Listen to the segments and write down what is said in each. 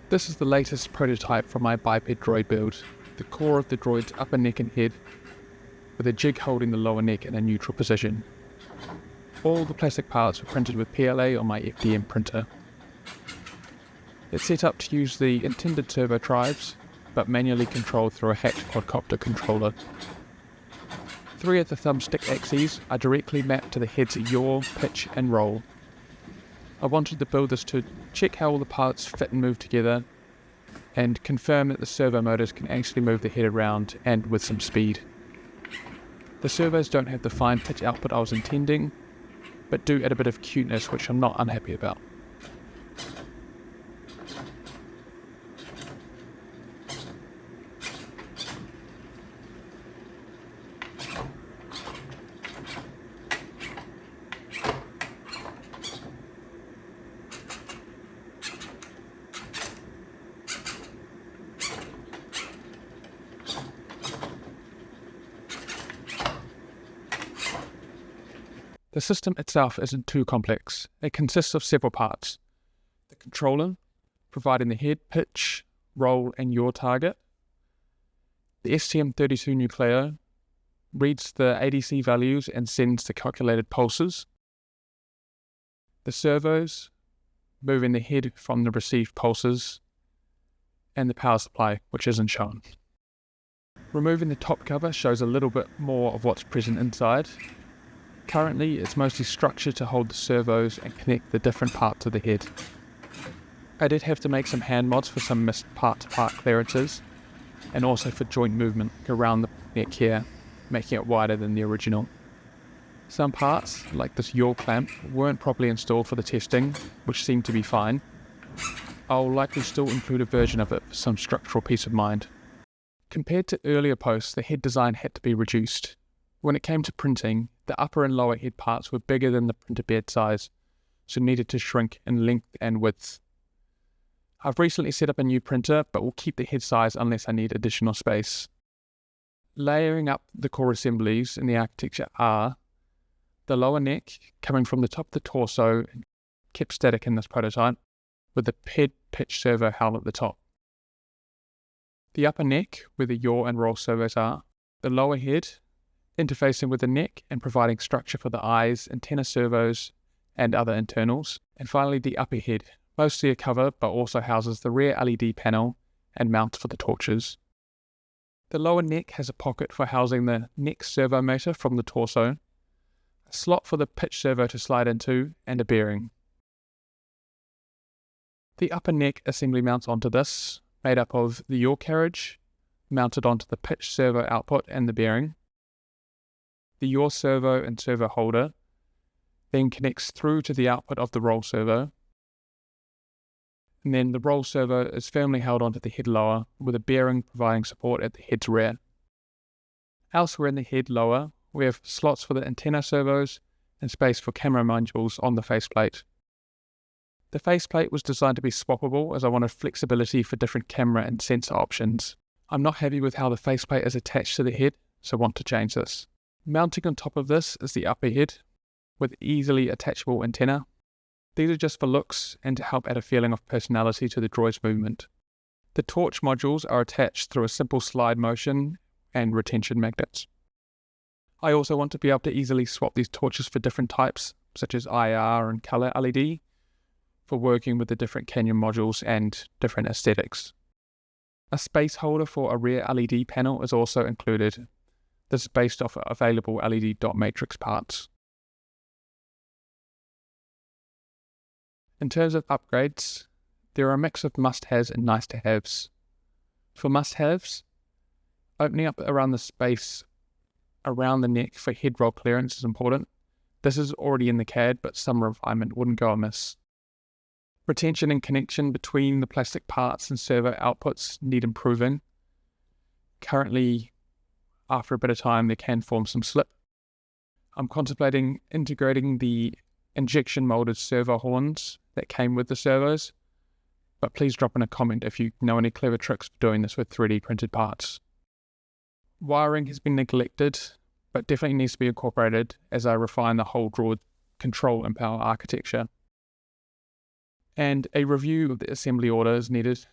This is the latest prototype from my Biped Droid build, the core of the droid's upper neck and head, with a jig holding the lower neck in a neutral position. All the plastic parts were printed with PLA on my FDM printer. It's set up to use the intended servo drives, but manually controlled through a hacked quadcopter controller. 3 of the thumbstick axes are directly mapped to the head's yaw, pitch and roll. I wanted the builders to check how all the parts fit and move together, and confirm that the servo motors can actually move the head around and with some speed. The servos don't have the fine pitch output I was intending, but do add a bit of cuteness which I'm not unhappy about. The system itself isn't too complex. It consists of several parts. The controller, providing the head, pitch, roll and yaw target. The STM32 Nucleo reads the ADC values and sends the calculated pulses. The servos, moving the head from the received pulses. And the power supply, which isn't shown. Removing the top cover shows a little bit more of what's present inside. Currently, it's mostly structured to hold the servos and connect the different parts of the head. I did have to make some hand mods for some missed part-to-part clearances, and also for joint movement around the neck here, making it wider than the original. Some parts, like this yaw clamp, weren't properly installed for the testing, which seemed to be fine. I'll likely still include a version of it for some structural peace of mind. Compared to earlier posts, the head design had to be reduced. When it came to printing, the upper and lower head parts were bigger than the printer bed size, so needed to shrink in length and width. I've recently set up a new printer, but will keep the head size unless I need additional space. Layering up the core assemblies in the architecture are the lower neck, coming from the top of the torso, kept static in this prototype, with the head pitch servo held at the top. The upper neck, where the yaw and roll servos are, the lower head, interfacing with the neck and providing structure for the eyes, antenna servos, and other internals. And finally, the upper head, mostly a cover, but also houses the rear LED panel and mounts for the torches. The lower neck has a pocket for housing the neck servo motor from the torso, a slot for the pitch servo to slide into, and a bearing. The upper neck assembly mounts onto this, made up of the yaw carriage, mounted onto the pitch servo output and the bearing. The yaw servo and servo holder then connects through to the output of the roll servo, and then the roll servo is firmly held onto the head lower, with a bearing providing support at the head's rear. Elsewhere in the head lower, we have slots for the antenna servos and space for camera modules on the faceplate. The faceplate was designed to be swappable, as I wanted flexibility for different camera and sensor options. I'm not happy with how the faceplate is attached to the head, so want to change this. Mounting on top of this is the upper head, with easily attachable antenna. These are just for looks and to help add a feeling of personality to the droid's movement. The torch modules are attached through a simple slide motion and retention magnets. I also want to be able to easily swap these torches for different types, such as IR and color LED, for working with the different Canyon modules and different aesthetics. A space holder for a rear LED panel is also included. This is based off available LED dot matrix parts. In terms of upgrades, there are a mix of must-haves and nice-to-haves. For must-haves, opening up around the space around the neck for head roll clearance is important. This is already in the CAD, but some refinement wouldn't go amiss. Retention and connection between the plastic parts and servo outputs need improving. Currently, after a bit of time, there can form some slip. I'm contemplating integrating the injection molded servo horns that came with the servos, but please drop in a comment if you know any clever tricks for doing this with 3D printed parts. Wiring has been neglected, but definitely needs to be incorporated as I refine the whole Droid control and power architecture. And a review of the assembly order is needed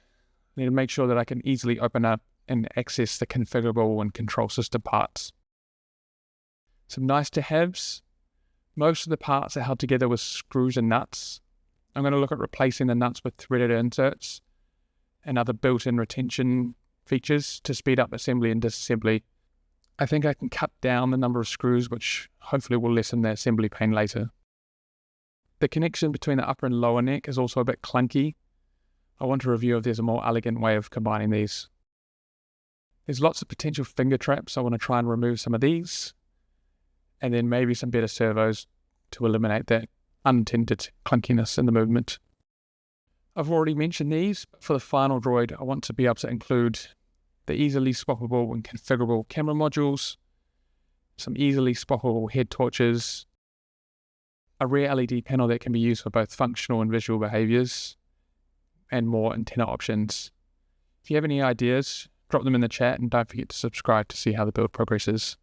I need to make sure that I can easily open up and access the configurable and control system parts. Some nice to haves. Most of the parts are held together with screws and nuts. I'm going to look at replacing the nuts with threaded inserts and other built-in retention features to speed up assembly and disassembly. I think I can cut down the number of screws, which hopefully will lessen the assembly pain later. The connection between the upper and lower neck is also a bit clunky. I want to review if there's a more elegant way of combining these. There's lots of potential finger traps. I want to try and remove some of these, and then maybe some better servos to eliminate that unintended clunkiness in the movement. I've already mentioned these, but for the final droid, I want to be able to include the easily swappable and configurable camera modules, some easily swappable head torches, a rear LED panel that can be used for both functional and visual behaviors, and more antenna options. If you have any ideas, drop them in the chat and don't forget to subscribe to see how the build progresses.